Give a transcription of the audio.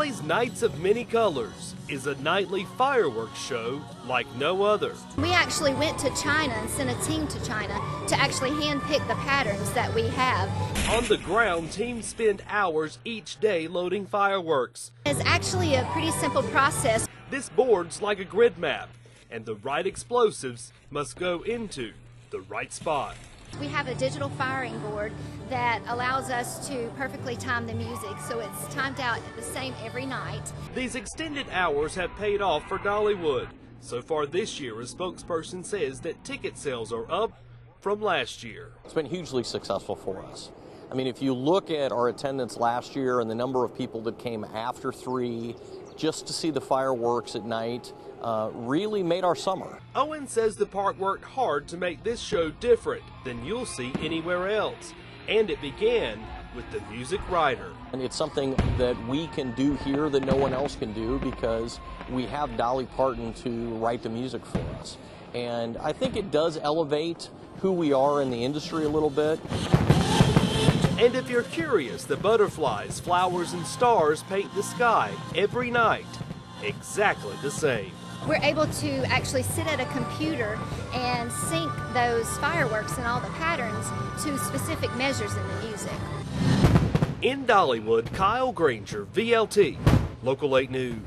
Dolly's Nights of Many Colors is a nightly fireworks show like no other. We actually went to China and sent a team to China to actually handpick the patterns that we have. On the ground, teams spend hours each day loading fireworks. It's actually a pretty simple process. This board's like a grid map, and the right explosives must go into the right spot. We have a digital firing board that allows us to perfectly time the music, so it's timed out the same every night. These extended hours have paid off for Dollywood. So far this year, a spokesperson says that ticket sales are up from last year. It's been hugely successful for us. I mean, if you look at our attendance last year and the number of people that came after 3 just to see the fireworks at night, really made our summer. Owen says the park worked hard to make this show different than you'll see anywhere else. And it began with the music writer. And it's something that we can do here that no one else can do because we have Dolly Parton to write the music for us. And I think it does elevate who we are in the industry a little bit. And if you're curious, the butterflies, flowers, and stars paint the sky every night exactly the same. We're able to actually sit at a computer and sync those fireworks and all the patterns to specific measures in the music. In Dollywood, Kyle Granger, VLT, Local 8 News.